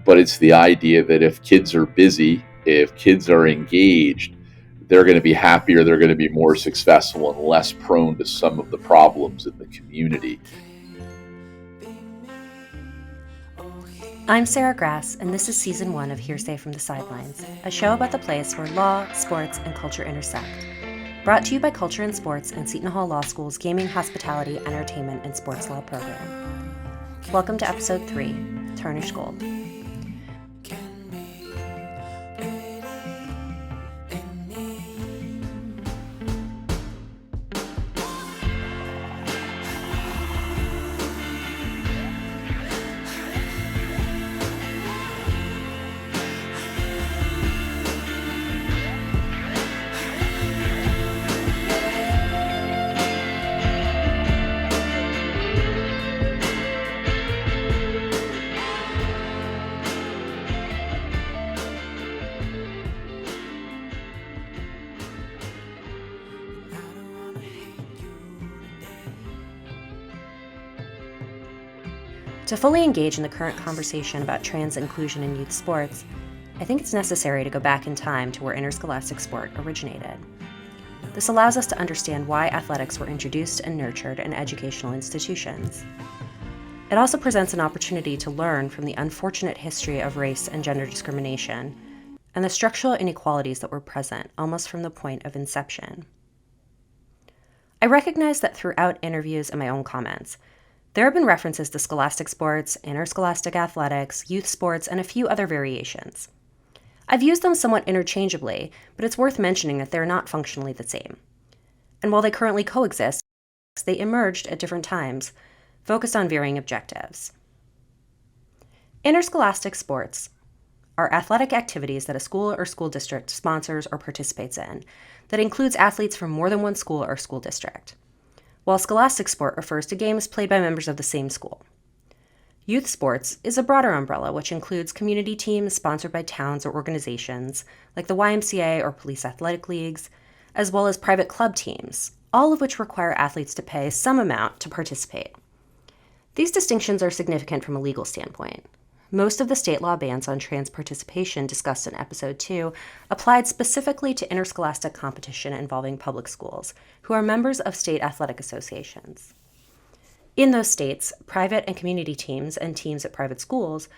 but it's the idea that if kids are busy, if kids are engaged, they're going to be happier, they're going to be more successful and less prone to some of the problems in the community. I'm Sarah Grass, and this is Season 1 of Hearsay from the Sidelines, a show about the place where law, sports, and culture intersect. Brought to you by Culture and Sports and Seton Hall Law School's Gaming, Hospitality, Entertainment, and Sports Law program. Welcome to Episode 3, Tarnished Gold. To fully engage in the current conversation about trans inclusion in youth sports, I think it's necessary to go back in time to where interscholastic sport originated. This allows us to understand why athletics were introduced and nurtured in educational institutions. It also presents an opportunity to learn from the unfortunate history of race and gender discrimination and the structural inequalities that were present almost from the point of inception. I recognize that throughout interviews and my own comments, there have been references to scholastic sports, interscholastic athletics, youth sports, and a few other variations. I've used them somewhat interchangeably, but it's worth mentioning that they're not functionally the same. And while they currently coexist, they emerged at different times, focused on varying objectives. Interscholastic sports are athletic activities that a school or school district sponsors or participates in that includes athletes from more than one school or school district, while scholastic sport refers to games played by members of the same school. Youth sports is a broader umbrella which includes community teams sponsored by towns or organizations like the YMCA or police athletic leagues, as well as private club teams, all of which require athletes to pay some amount to participate. These distinctions are significant from a legal standpoint. Most of the state law bans on trans participation discussed in Episode 2 applied specifically to interscholastic competition involving public schools, who are members of state athletic associations. In those states, private and community teams and teams at private schools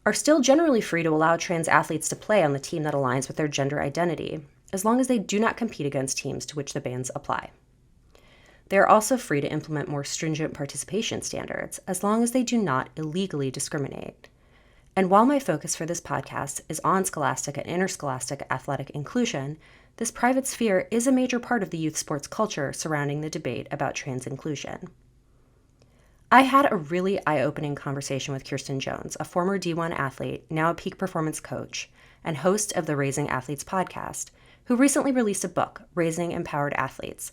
are still generally free to allow trans athletes to play on the team that aligns with their gender identity, as long as they do not compete against teams to which the bans apply. They are also free to implement more stringent participation standards, as long as they do not illegally discriminate. And while my focus for this podcast is on scholastic and interscholastic athletic inclusion, this private sphere is a major part of the youth sports culture surrounding the debate about trans inclusion. I had a really eye-opening conversation with Kirsten Jones, a former D1 athlete, now a peak performance coach, and host of the Raising Athletes podcast, who recently released a book, Raising Empowered Athletes,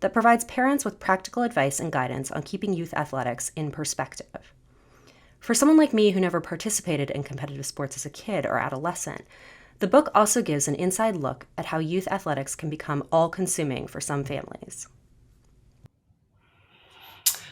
that provides parents with practical advice and guidance on keeping youth athletics in perspective. For someone like me who never participated in competitive sports as a kid or adolescent, the book also gives an inside look at how youth athletics can become all-consuming for some families.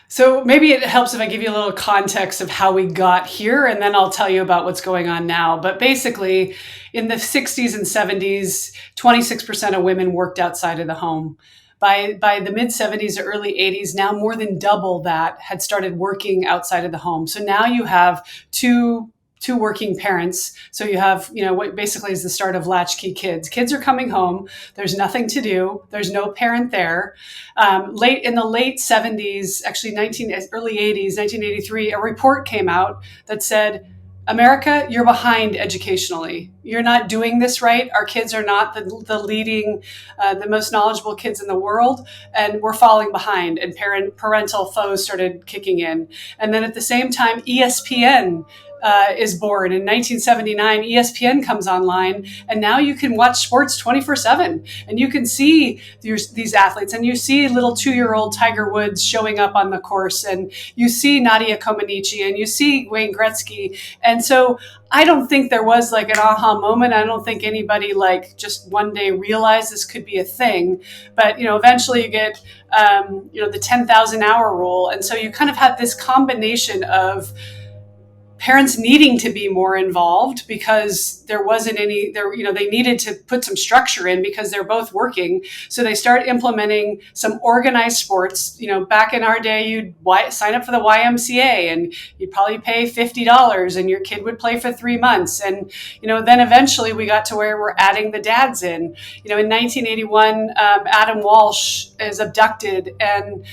So maybe it helps if I give you a little context of how we got here, and then I'll tell you about what's going on now. But basically, in the 60s and 70s, 26% of women worked outside of the home. By the mid-70s or early 80s, now more than double that had started working outside of the home. So now you have two working parents. So you have, what basically is the start of latchkey kids. Kids are coming home. There's nothing to do. There's no parent there. In the late 70s, actually early 80s, 1983, a report came out that said, America, you're behind educationally. You're not doing this right. Our kids are not the leading, the most knowledgeable kids in the world, and we're falling behind. And parental foes started kicking in. And then at the same time, ESPN is born. In 1979, ESPN comes online, and now you can watch sports 24/7, and you can see these athletes, and you see little 2-year-old Tiger Woods showing up on the course, and you see Nadia Comaneci, and you see Wayne Gretzky. And so I don't think there was like an aha moment. I don't think anybody like just one day realized this could be a thing. But, eventually you get, the 10,000 hour rule. And so you kind of have this combination of parents needing to be more involved because there wasn't any there, they needed to put some structure in because they're both working. So they start implementing some organized sports. Back in our day, you'd sign up for the YMCA and you'd probably pay $50 and your kid would play for 3 months. And, then eventually we got to where we're adding the dads in. In 1981, Adam Walsh is abducted and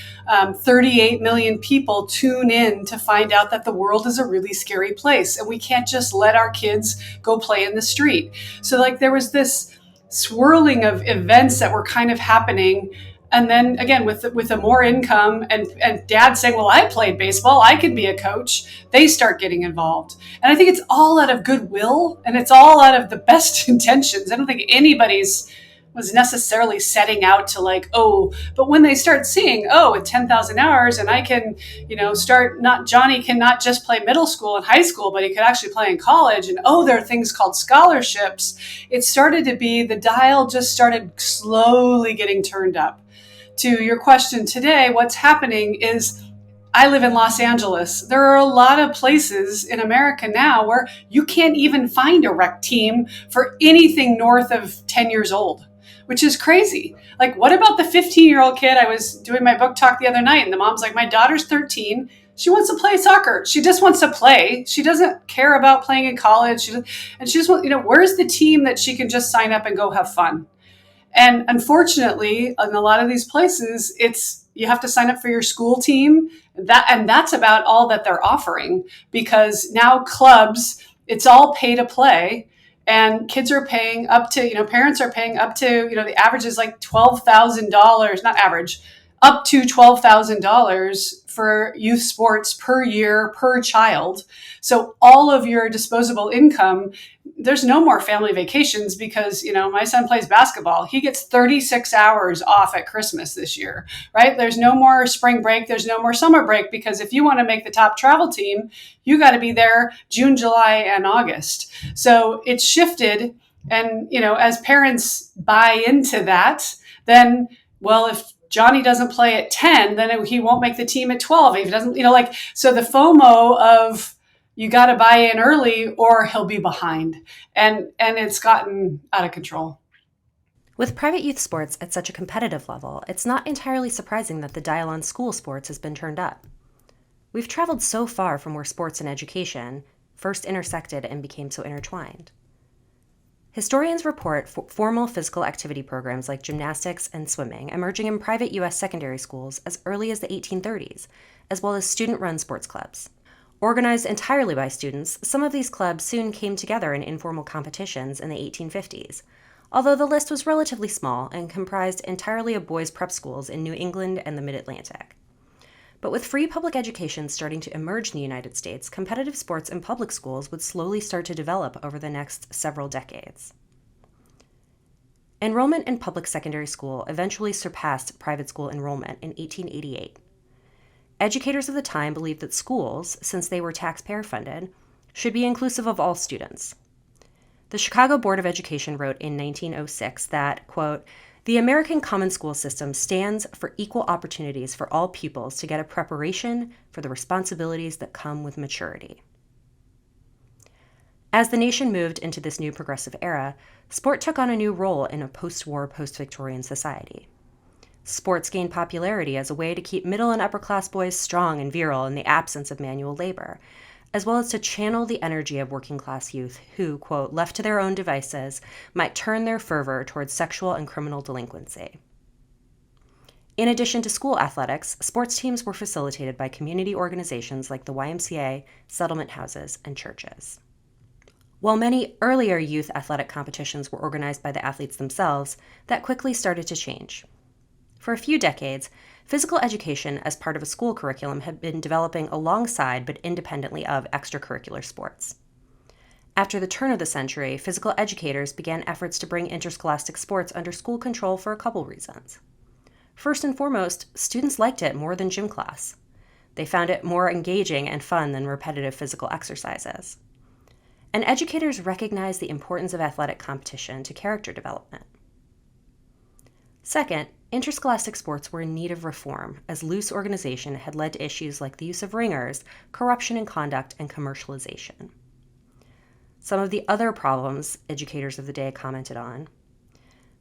38 million people tune in to find out that the world is a really scary place and we can't just let our kids go play in the street. So there was this swirling of events that were kind of happening. And then again, with the more income and dad saying, well, I played baseball, I could be a coach, they start getting involved. And I think it's all out of goodwill and it's all out of the best intentions. I don't think anybody's was necessarily setting out to but when they start seeing, at 10,000 hours and I can, Johnny cannot just play middle school and high school, but he could actually play in college. And, there are things called scholarships. It started to be, the dial just started slowly getting turned up. To your question today, what's happening is I live in Los Angeles. There are a lot of places in America now where you can't even find a rec team for anything north of 10 years old, which is crazy. What about the 15-year-old kid? I was doing my book talk the other night and the mom's like, my daughter's 13. She wants to play soccer. She just wants to play. She doesn't care about playing in college. She just wants, where's the team that she can just sign up and go have fun? And unfortunately, in a lot of these places, you have to sign up for your school team. That's about all that they're offering, because now clubs, it's all pay to play. And kids are paying up to, parents are paying up to, the average is $12,000, not average, up to $12,000 for youth sports per year per child. So all of your disposable income, there's no more family vacations because, my son plays basketball. He gets 36 hours off at Christmas this year, right? There's no more spring break. There's no more summer break, because if you want to make the top travel team, you got to be there June, July, and August. So it's shifted. And, as parents buy into that, then, if Johnny doesn't play at 10, then he won't make the team at 12. If he doesn't, so the FOMO of you got to buy in early or he'll be behind. And it's gotten out of control. With private youth sports at such a competitive level, it's not entirely surprising that the dial on school sports has been turned up. We've traveled so far from where sports and education first intersected and became so intertwined. Historians report formal physical activity programs like gymnastics and swimming emerging in private U.S. secondary schools as early as the 1830s, as well as student-run sports clubs. Organized entirely by students, some of these clubs soon came together in informal competitions in the 1850s, although the list was relatively small and comprised entirely of boys' prep schools in New England and the Mid-Atlantic. But with free public education starting to emerge in the United States, competitive sports in public schools would slowly start to develop over the next several decades. Enrollment in public secondary school eventually surpassed private school enrollment in 1888. Educators of the time believed that schools, since they were taxpayer-funded, should be inclusive of all students. The Chicago Board of Education wrote in 1906 that, quote, "The American common school system stands for equal opportunities for all pupils to get a preparation for the responsibilities that come with maturity." As the nation moved into this new progressive era, sport took on a new role in a post-war, post-Victorian society. Sports gained popularity as a way to keep middle and upper-class boys strong and virile in the absence of manual labor, as well as to channel the energy of working-class youth who, quote, left to their own devices, might turn their fervor towards sexual and criminal delinquency. In addition to school athletics, sports teams were facilitated by community organizations like the YMCA, settlement houses, and churches. While many earlier youth athletic competitions were organized by the athletes themselves, that quickly started to change. For a few decades, physical education as part of a school curriculum had been developing alongside but independently of extracurricular sports. After the turn of the century, physical educators began efforts to bring interscholastic sports under school control for a couple reasons. First and foremost, students liked it more than gym class. They found it more engaging and fun than repetitive physical exercises. And educators recognized the importance of athletic competition to character development. Second, interscholastic sports were in need of reform, as loose organization had led to issues like the use of ringers, corruption in conduct, and commercialization. Some of the other problems educators of the day commented on: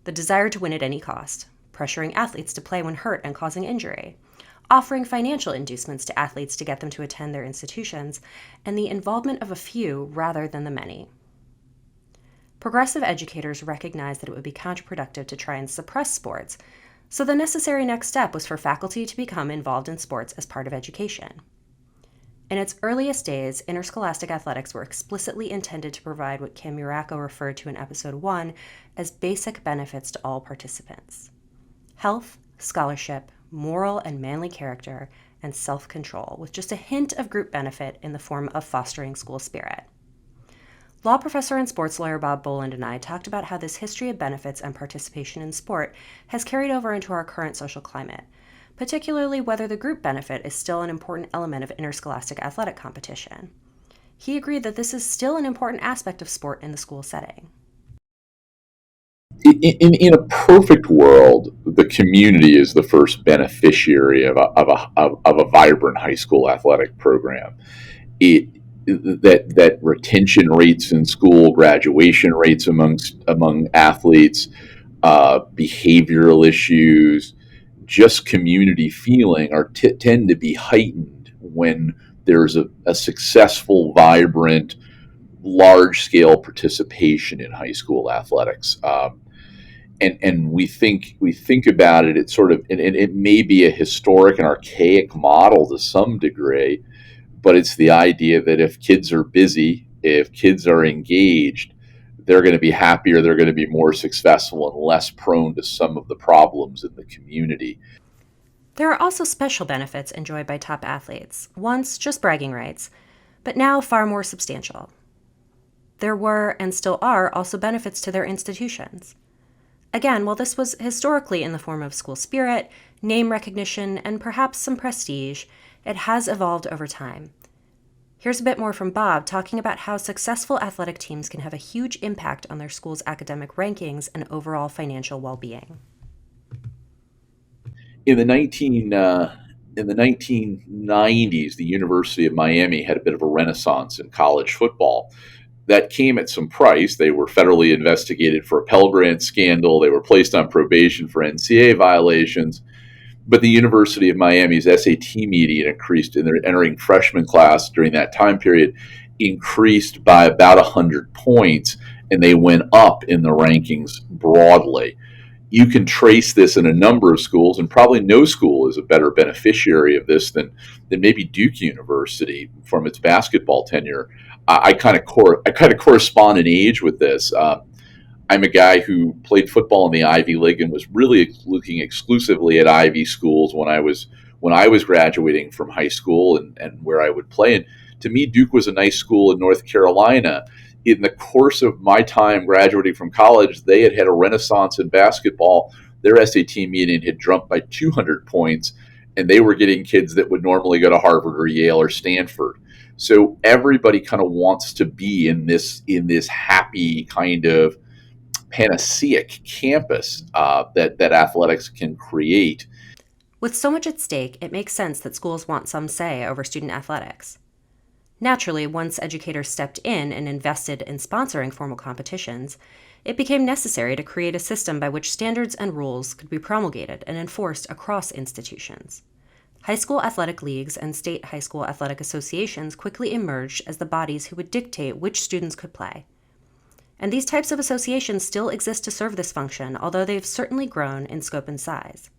the desire to win at any cost, pressuring athletes to play when hurt and causing injury, offering financial inducements to athletes to get them to attend their institutions, and the involvement of a few rather than the many. Progressive educators recognized that it would be counterproductive to try and suppress sports, so the necessary next step was for faculty to become involved in sports as part of education. In its earliest days, interscholastic athletics were explicitly intended to provide what Kim Murako referred to in episode 1 as basic benefits to all participants: health, scholarship, moral and manly character, and self-control, with just a hint of group benefit in the form of fostering school spirit. Law professor and sports lawyer Bob Boland and I talked about how this history of benefits and participation in sport has carried over into our current social climate, particularly whether the group benefit is still an important element of interscholastic athletic competition. He agreed that this is still an important aspect of sport in the school setting. In a perfect world, the community is the first beneficiary of a vibrant high school athletic program. That retention rates in school, graduation rates among athletes, behavioral issues, just community feeling tend to be heightened when there's a successful, vibrant, large scale participation in high school athletics. And we think about it. It's sort of, and it may be a historic and archaic model to some degree, but it's the idea that if kids are busy, if kids are engaged, they're going to be happier, they're going to be more successful, and less prone to some of the problems in the community. There are also special benefits enjoyed by top athletes, once just bragging rights, but now far more substantial. There were, and still are, also benefits to their institutions. Again, while this was historically in the form of school spirit, name recognition, and perhaps some prestige, it has evolved over time. Here's a bit more from Bob talking about how successful athletic teams can have a huge impact on their school's academic rankings and overall financial well-being. In the 1990s, the University of Miami had a bit of a renaissance in college football. That came at some price. They were federally investigated for a Pell Grant scandal. They were placed on probation for NCAA violations. But the University of Miami's SAT median increased in their entering freshman class during that time period, increased by about 100 points, and they went up in the rankings broadly. You can trace this in a number of schools, and probably no school is a better beneficiary of this than maybe Duke University from its basketball tenure. I kind of correspond in age with this. I'm a guy who played football in the Ivy League and was really looking exclusively at Ivy schools when I was graduating from high school and where I would play. And to me, Duke was a nice school in North Carolina. In the course of my time graduating from college, they had a renaissance in basketball. Their SAT median had jumped by 200 points, and they were getting kids that would normally go to Harvard or Yale or Stanford. So everybody kind of wants to be in this happy kind of panaceic campus that athletics can create. With so much at stake, it makes sense that schools want some say over student athletics. Naturally, once educators stepped in and invested in sponsoring formal competitions, it became necessary to create a system by which standards and rules could be promulgated and enforced across institutions. High school athletic leagues and state high school athletic associations quickly emerged as the bodies who would dictate which students could play. And these types of associations still exist to serve this function, although they've certainly grown in scope and size.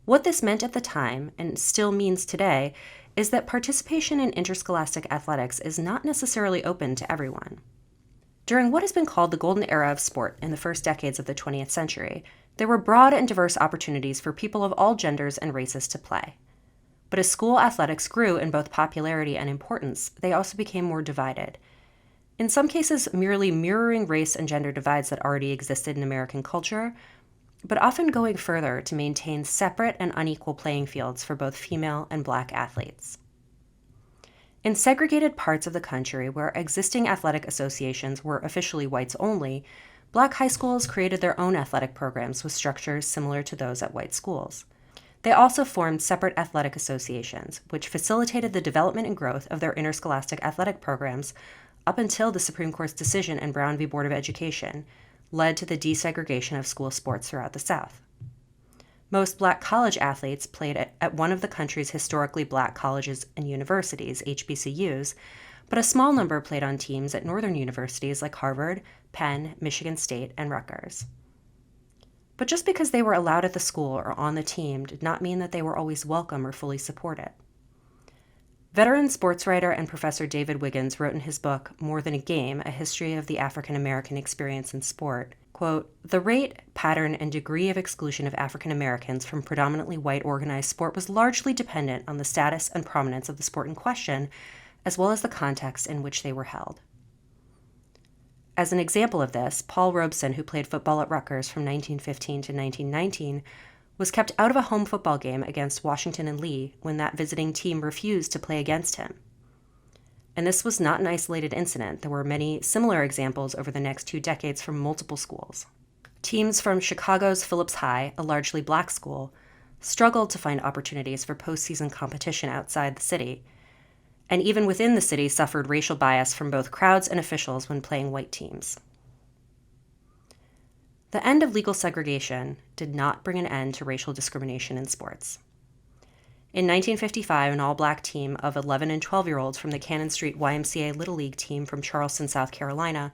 What this meant at the time, and still means today, is that participation in interscholastic athletics is not necessarily open to everyone. During what has been called the golden era of sport in the first decades of the 20th century, there were broad and diverse opportunities for people of all genders and races to play. But as school athletics grew in both popularity and importance, they also became more divided. In some cases, merely mirroring race and gender divides that already existed in American culture, but often going further to maintain separate and unequal playing fields for both female and Black athletes. In segregated parts of the country where existing athletic associations were officially whites only, Black high schools created their own athletic programs with structures similar to those at white schools. They also formed separate athletic associations, which facilitated the development and growth of their interscholastic athletic programs up until the Supreme Court's decision in Brown v. Board of Education led to the desegregation of school sports throughout the South. Most Black college athletes played at one of the country's historically Black colleges and universities, HBCUs, but a small number played on teams at northern universities like Harvard, Penn, Michigan State, and Rutgers. But just because they were allowed at the school or on the team did not mean that they were always welcome or fully supported. Veteran sports writer and professor David Wiggins wrote in his book, More Than a Game, A History of the African American Experience in Sport, quote, "The rate, pattern, and degree of exclusion of African Americans from predominantly white organized sport was largely dependent on the status and prominence of the sport in question, as well as the context in which they were held." As an example of this, Paul Robeson, who played football at Rutgers from 1915 to 1919, was kept out of a home football game against Washington and Lee when that visiting team refused to play against him. And this was not an isolated incident. There were many similar examples over the next 2 decades from multiple schools. Teams from Chicago's Phillips High, a largely Black school, struggled to find opportunities for postseason competition outside the city, and even within the city suffered racial bias from both crowds and officials when playing white teams. The end of legal segregation did not bring an end to racial discrimination in sports. In 1955, an all-Black team of 11 and 12-year-olds from the Cannon Street YMCA Little League team from Charleston, South Carolina,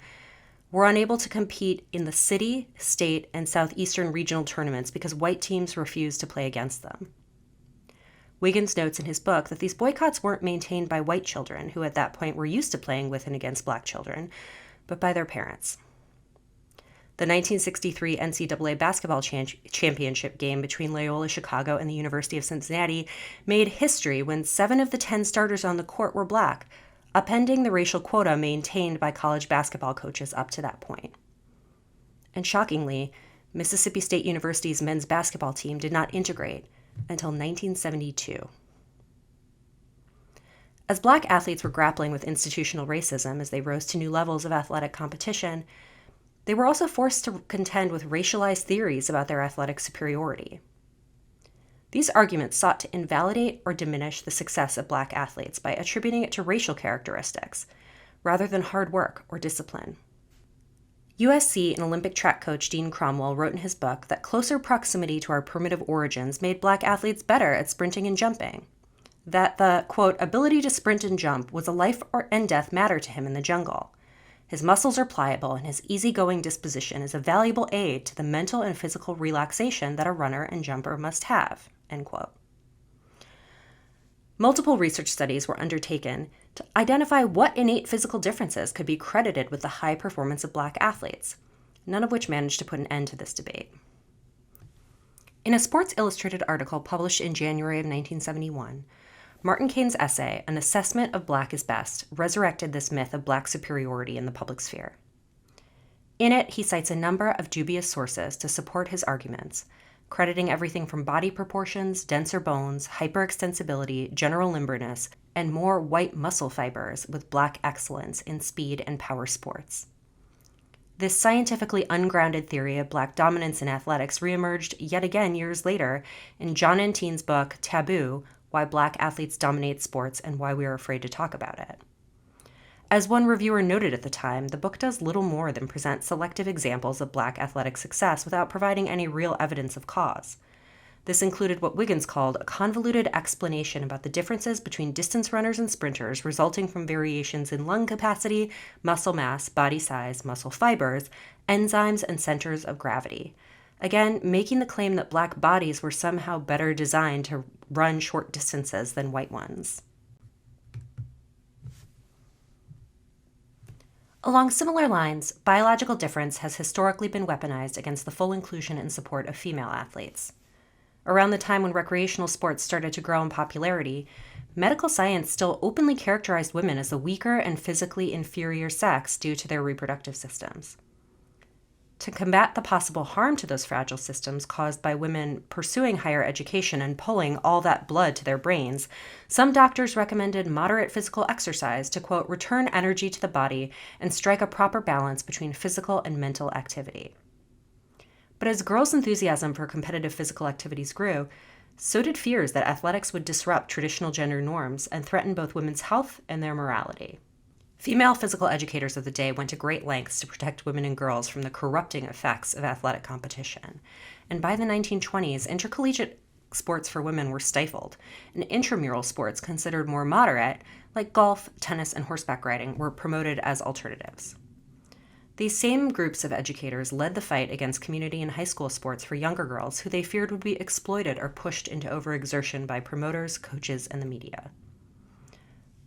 were unable to compete in the city, state, and southeastern regional tournaments because white teams refused to play against them. Wiggins notes in his book that these boycotts weren't maintained by white children, who at that point were used to playing with and against Black children, but by their parents. The 1963 NCAA basketball championship game between Loyola Chicago and the University of Cincinnati made history when 7 of the 10 starters on the court were Black, upending the racial quota maintained by college basketball coaches up to that point. And shockingly, Mississippi State University's men's basketball team did not integrate until 1972. As Black athletes were grappling with institutional racism as they rose to new levels of athletic competition, they were also forced to contend with racialized theories about their athletic superiority. These arguments sought to invalidate or diminish the success of Black athletes by attributing it to racial characteristics, rather than hard work or discipline. USC and Olympic track coach Dean Cromwell wrote in his book that closer proximity to our primitive origins made Black athletes better at sprinting and jumping, that the, quote, ability to sprint and jump was a life and death matter to him in the jungle. His muscles are pliable, and his easygoing disposition is a valuable aid to the mental and physical relaxation that a runner and jumper must have, end quote. Multiple research studies were undertaken to identify what innate physical differences could be credited with the high performance of Black athletes, none of which managed to put an end to this debate. In a Sports Illustrated article published in January of 1971, Martin Kane's essay, An Assessment of Black is Best, resurrected this myth of Black superiority in the public sphere. In it, he cites a number of dubious sources to support his arguments, crediting everything from body proportions, denser bones, hyperextensibility, general limberness, and more white muscle fibers with Black excellence in speed and power sports. This scientifically ungrounded theory of Black dominance in athletics reemerged yet again years later in John Anteen's book, Taboo, Why Black Athletes Dominate Sports and Why We Are Afraid to Talk About It. As one reviewer noted at the time, the book does little more than present selective examples of Black athletic success without providing any real evidence of cause. This included what Wiggins called a convoluted explanation about the differences between distance runners and sprinters resulting from variations in lung capacity, muscle mass, body size, muscle fibers, enzymes, and centers of gravity. Again, making the claim that Black bodies were somehow better designed to run short distances than white ones. Along similar lines, biological difference has historically been weaponized against the full inclusion and support of female athletes. Around the time when recreational sports started to grow in popularity, medical science still openly characterized women as the weaker and physically inferior sex due to their reproductive systems. To combat the possible harm to those fragile systems caused by women pursuing higher education and pulling all that blood to their brains, some doctors recommended moderate physical exercise to, quote, return energy to the body and strike a proper balance between physical and mental activity. But as girls' enthusiasm for competitive physical activities grew, so did fears that athletics would disrupt traditional gender norms and threaten both women's health and their morality. Female physical educators of the day went to great lengths to protect women and girls from the corrupting effects of athletic competition. And by the 1920s, intercollegiate sports for women were stifled, and intramural sports considered more moderate, like golf, tennis, and horseback riding, were promoted as alternatives. These same groups of educators led the fight against community and high school sports for younger girls who they feared would be exploited or pushed into overexertion by promoters, coaches, and the media.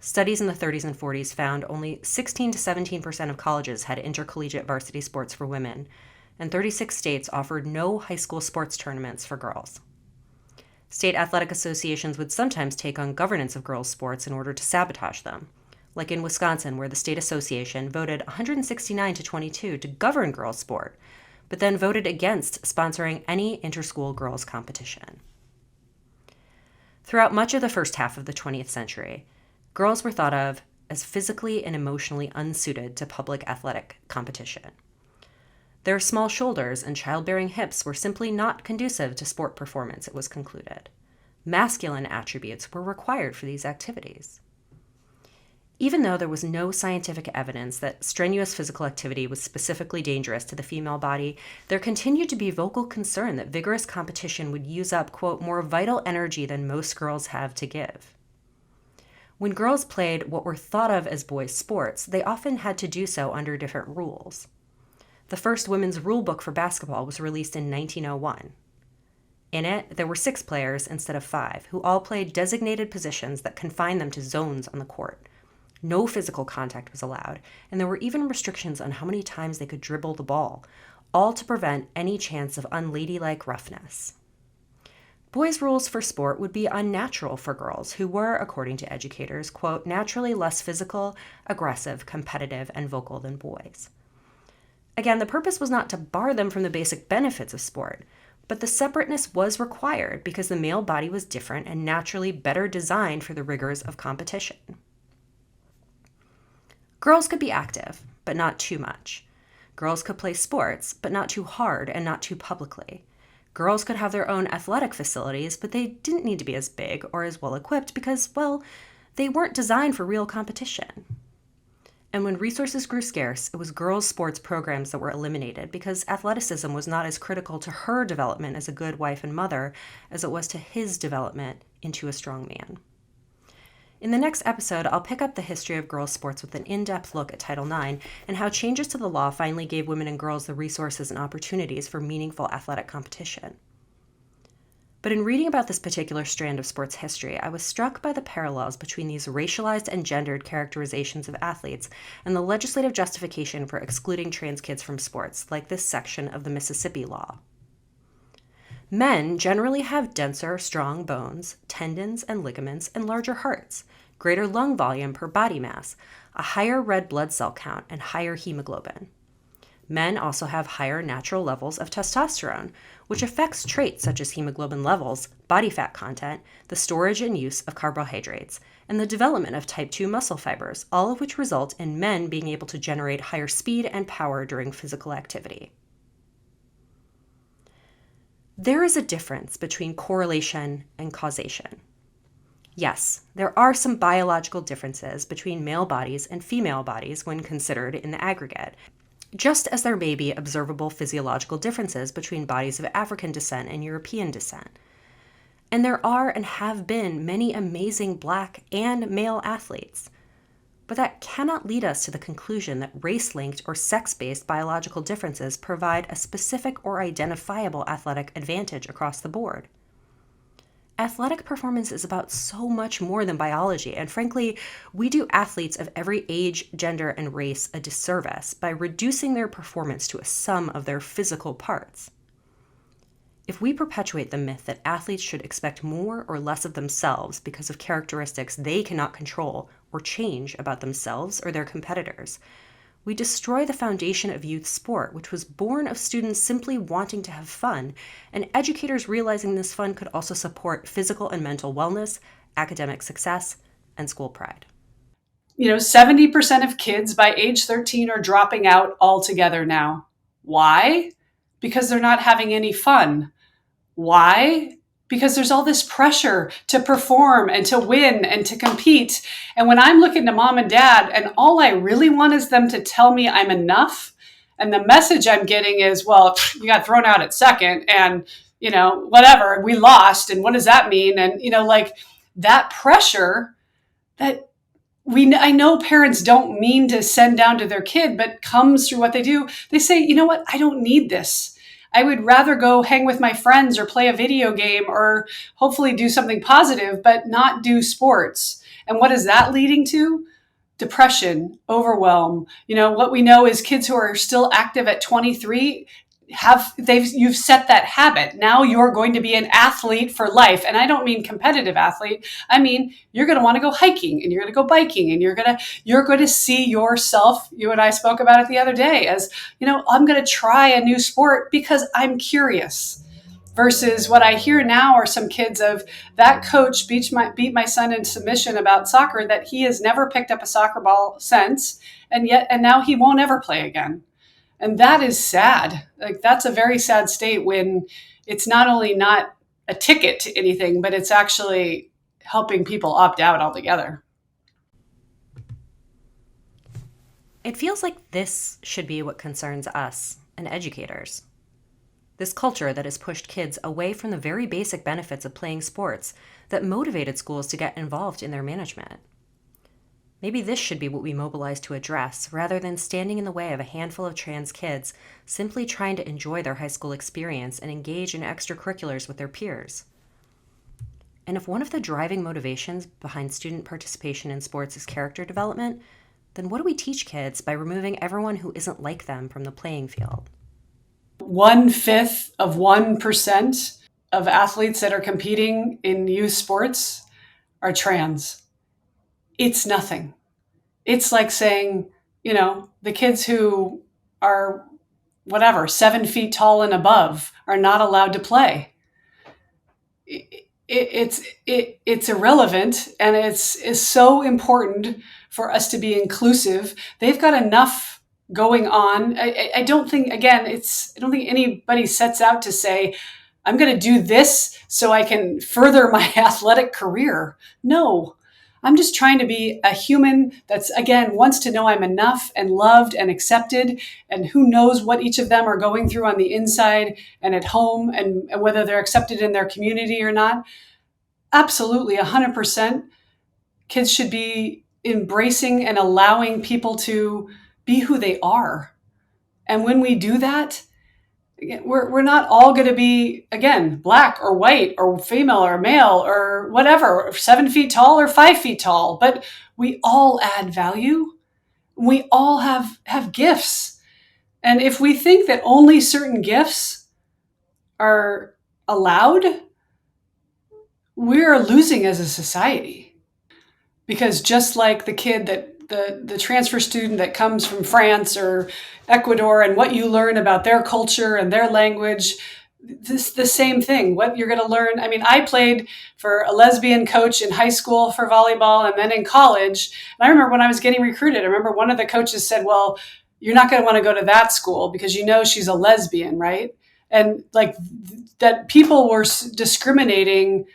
Studies in the 30s and 40s found only 16 to 17% of colleges had intercollegiate varsity sports for women, and 36 states offered no high school sports tournaments for girls. State athletic associations would sometimes take on governance of girls' sports in order to sabotage them, like in Wisconsin, where the state association voted 169 to 22 to govern girls' sport, but then voted against sponsoring any interschool girls' competition. Throughout much of the first half of the 20th century, girls were thought of as physically and emotionally unsuited to public athletic competition. Their small shoulders and childbearing hips were simply not conducive to sport performance, it was concluded. Masculine attributes were required for these activities. Even though there was no scientific evidence that strenuous physical activity was specifically dangerous to the female body, there continued to be vocal concern that vigorous competition would use up, quote, more vital energy than most girls have to give. When girls played what were thought of as boys' sports, they often had to do so under different rules. The first women's rule book for basketball was released in 1901. In it, there were 6 players instead of 5, who all played designated positions that confined them to zones on the court. No physical contact was allowed, and there were even restrictions on how many times they could dribble the ball, all to prevent any chance of unladylike roughness. Boys' rules for sport would be unnatural for girls who were, according to educators, quote, naturally less physical, aggressive, competitive, and vocal than boys. Again, the purpose was not to bar them from the basic benefits of sport, but the separateness was required because the male body was different and naturally better designed for the rigors of competition. Girls could be active, but not too much. Girls could play sports, but not too hard and not too publicly. Girls could have their own athletic facilities, but they didn't need to be as big or as well equipped because, well, they weren't designed for real competition. And when resources grew scarce, it was girls' sports programs that were eliminated because athleticism was not as critical to her development as a good wife and mother as it was to his development into a strong man. In the next episode, I'll pick up the history of girls' sports with an in-depth look at Title IX and how changes to the law finally gave women and girls the resources and opportunities for meaningful athletic competition. But in reading about this particular strand of sports history, I was struck by the parallels between these racialized and gendered characterizations of athletes and the legislative justification for excluding trans kids from sports, like this section of the Mississippi law. Men generally have denser, strong bones, tendons and ligaments, and larger hearts, greater lung volume per body mass, a higher red blood cell count, and higher hemoglobin. Men also have higher natural levels of testosterone, which affects traits such as hemoglobin levels, body fat content, the storage and use of carbohydrates, and the development of type 2 muscle fibers, all of which result in men being able to generate higher speed and power during physical activity. There is a difference between correlation and causation. Yes, there are some biological differences between male bodies and female bodies when considered in the aggregate, just as there may be observable physiological differences between bodies of African descent and European descent. And there are and have been many amazing Black and male athletes. But that cannot lead us to the conclusion that race-linked or sex-based biological differences provide a specific or identifiable athletic advantage across the board. Athletic performance is about so much more than biology, and frankly, we do athletes of every age, gender, and race a disservice by reducing their performance to a sum of their physical parts. If we perpetuate the myth that athletes should expect more or less of themselves because of characteristics they cannot control or change about themselves or their competitors, we destroy the foundation of youth sport, which was born of students simply wanting to have fun, and educators realizing this fun could also support physical and mental wellness, academic success, and school pride. 70% of kids by age 13 are dropping out altogether now. Why? Because they're not having any fun. Why? Because there's all this pressure to perform and to win and to compete. And when I'm looking to mom and dad and all I really want is them to tell me I'm enough, and the message I'm getting is, well, you got thrown out at second and, whatever, we lost. And what does that mean? And, that pressure that I know parents don't mean to send down to their kid, but comes through what they do. They say, you know what? I don't need this. I would rather go hang with my friends or play a video game or hopefully do something positive, but not do sports. And what is that leading to? Depression, overwhelm. What we know is kids who are still active at 23 you've set that habit. Now you're going to be an athlete for life. And I don't mean competitive athlete. I mean, you're going to want to go hiking and you're going to go biking and you're going to see yourself. You and I spoke about it the other day as, I'm going to try a new sport because I'm curious. Versus what I hear now are some kids of that coach beat my son in submission about soccer that he has never picked up a soccer ball since. And now he won't ever play again. And that is sad. That's a very sad state when it's not only not a ticket to anything, but it's actually helping people opt out altogether. It feels like this should be what concerns us and educators. This culture that has pushed kids away from the very basic benefits of playing sports that motivated schools to get involved in their management. Maybe this should be what we mobilize to address, rather than standing in the way of a handful of trans kids simply trying to enjoy their high school experience and engage in extracurriculars with their peers. And if one of the driving motivations behind student participation in sports is character development, then what do we teach kids by removing everyone who isn't like them from the playing field? 1/5 of 1% of athletes that are competing in youth sports are trans. It's nothing. It's like saying, the kids who are 7 feet tall and above are not allowed to play. It's irrelevant, and it's so important for us to be inclusive. They've got enough going on. I don't think anybody sets out to say, I'm going to do this so I can further my athletic career. No. I'm just trying to be a human that's, again, wants to know I'm enough and loved and accepted, and who knows what each of them are going through on the inside and at home, and whether they're accepted in their community or not. Absolutely, 100%. Kids should be embracing and allowing people to be who they are. And when we do that, we're not all going to be, again, black or white or female or male or whatever, 7 feet tall or 5 feet tall, but we all add value. We all have gifts. And if we think that only certain gifts are allowed, we're losing as a society. Because just like the kid the transfer student that comes from France or Ecuador, and what you learn about their culture and their language, the same thing. What you're going to learn. I mean, I played for a lesbian coach in high school for volleyball and then in college. And I remember when I was getting recruited, I remember one of the coaches said, well, you're not going to want to go to that school because she's a lesbian, right? And that people were discriminating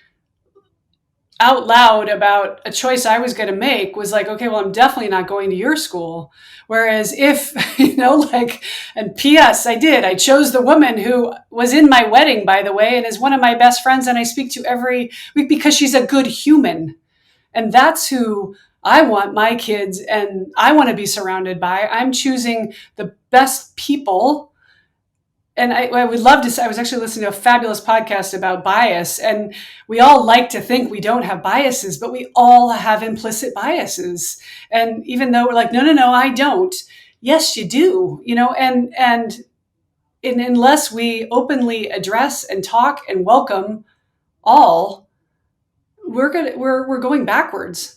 out loud about a choice I was going to make was like, okay, well, I'm definitely not going to your school. Whereas if, and P.S. I chose the woman who was in my wedding, by the way, and is one of my best friends, and I speak to every week because she's a good human. And that's who I want my kids and I want to be surrounded by. I'm choosing the best people. And I would love to. I was actually listening to a fabulous podcast about bias, and we all like to think we don't have biases, but we all have implicit biases. And even though we're like, no, I don't. Yes, you do. And unless we openly address and talk and welcome all, we're going backwards.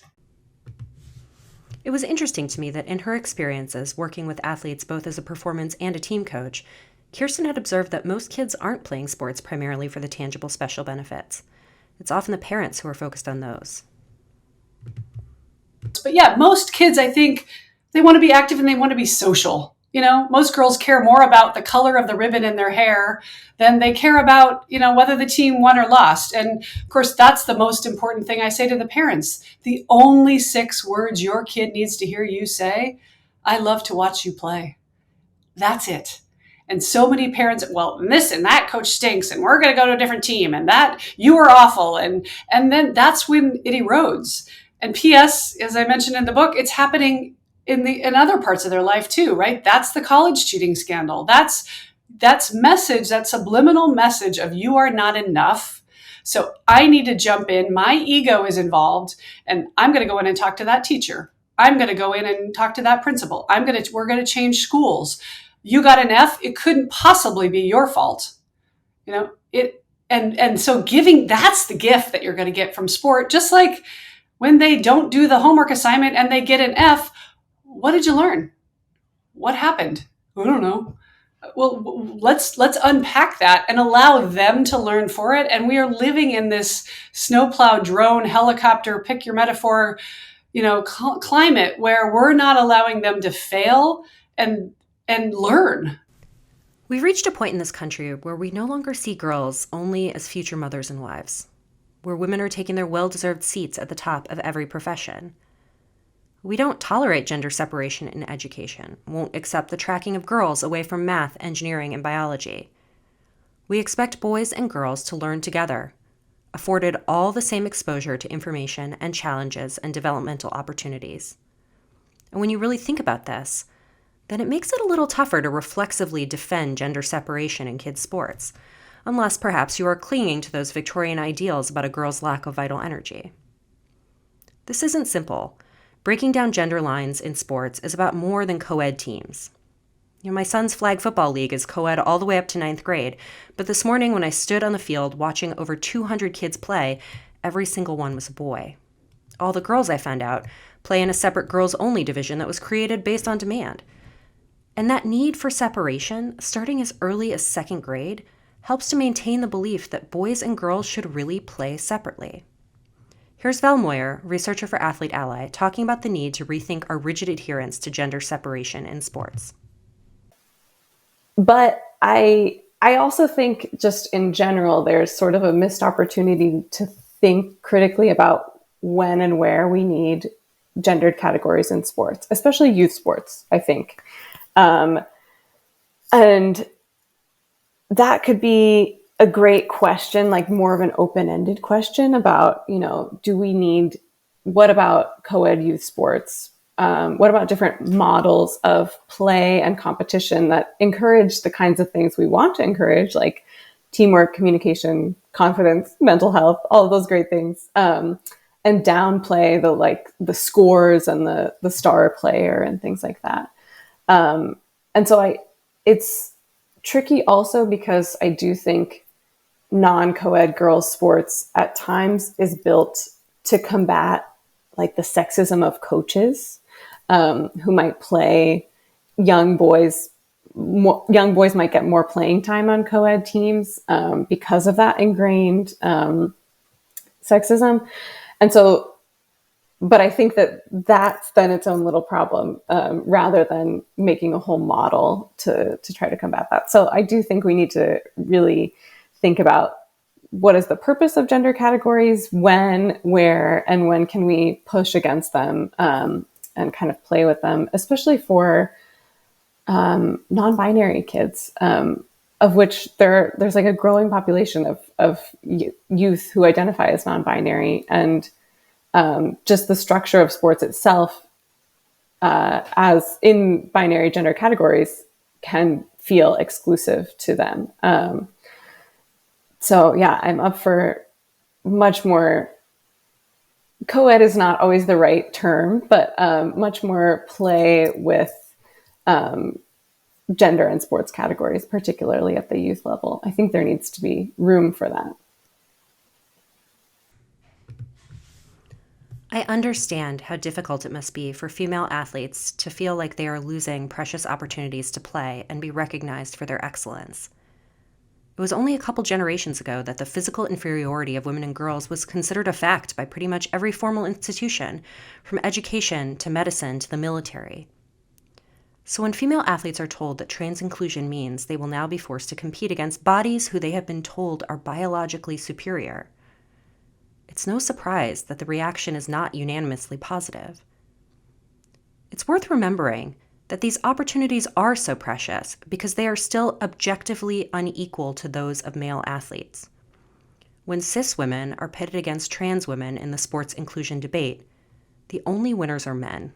It was interesting to me that in her experiences working with athletes both as a performance and a team coach, Kirsten had observed that most kids aren't playing sports primarily for the tangible special benefits. It's often the parents who are focused on those. But yeah, most kids, I think, they want to be active and they want to be social. Most girls care more about the color of the ribbon in their hair than they care about, whether the team won or lost. And of course, that's the most important thing I say to the parents. The only 6 words your kid needs to hear you say, I love to watch you play. That's it. And so many parents, well, this and that coach stinks, and we're going to go to a different team, and that you are awful. And then that's when it erodes. And P.S., as I mentioned in the book, it's happening in other parts of their life too, right? That's the college cheating scandal. That's message, that subliminal message of you are not enough. So I need to jump in. My ego is involved, and I'm going to go in and talk to that teacher. I'm going to go in and talk to that principal. We're going to change schools. You got an F. It couldn't possibly be your fault. And so that's the gift that you're going to get from sport. Just like when they don't do the homework assignment and they get an F, what did you learn? What happened? I don't know. Well, let's unpack that and allow them to learn for it. And we are living in this snowplow, drone, helicopter, pick your metaphor, climate where we're not allowing them to fail and learn. We've reached a point in this country where we no longer see girls only as future mothers and wives, where women are taking their well-deserved seats at the top of every profession. We don't tolerate gender separation in education, won't accept the tracking of girls away from math, engineering, and biology. We expect boys and girls to learn together, afforded all the same exposure to information and challenges and developmental opportunities. And when you really think about this, then it makes it a little tougher to reflexively defend gender separation in kids' sports, unless perhaps you are clinging to those Victorian ideals about a girl's lack of vital energy. This isn't simple. Breaking down gender lines in sports is about more than co-ed teams. My son's flag football league is co-ed all the way up to 9th grade, but this morning when I stood on the field watching over 200 kids play, every single one was a boy. All the girls, I found out, play in a separate girls-only division that was created based on demand. And that need for separation, starting as early as 2nd grade, helps to maintain the belief that boys and girls should really play separately. Here's Val Moyer, researcher for Athlete Ally, talking about the need to rethink our rigid adherence to gender separation in sports. But I also think just in general, there's sort of a missed opportunity to think critically about when and where we need gendered categories in sports, especially youth sports, I think. And that could be a great question, like more of an open-ended question about, what about co-ed youth sports? What about different models of play and competition that encourage the kinds of things we want to encourage, like teamwork, communication, confidence, mental health, all of those great things, and downplay the scores and the star player and things like that. And so it's tricky also because I do think non-co-ed girls sports at times is built to combat like the sexism of coaches who might play young boys. Young boys might get more playing time on co-ed teams because of that ingrained sexism. And so, but I think that's then its own little problem rather than making a whole model to try to combat that. So I do think we need to really think about what is the purpose of gender categories, when, where, and when can we push against them and kind of play with them, especially for non-binary kids, of which there's like a growing population of youth who identify as non-binary, and just the structure of sports itself as in binary gender categories can feel exclusive to them. So yeah, I'm up for much more. Co-ed is not always the right term, but much more play with gender and sports categories, particularly at the youth level. I think there needs to be room for that. I understand how difficult it must be for female athletes to feel like they are losing precious opportunities to play and be recognized for their excellence. It was only a couple generations ago that the physical inferiority of women and girls was considered a fact by pretty much every formal institution, from education to medicine to the military. So when female athletes are told that trans inclusion means they will now be forced to compete against bodies who they have been told are biologically superior, it's no surprise that the reaction is not unanimously positive. It's worth remembering that these opportunities are so precious because they are still objectively unequal to those of male athletes. When cis women are pitted against trans women in the sports inclusion debate, the only winners are men.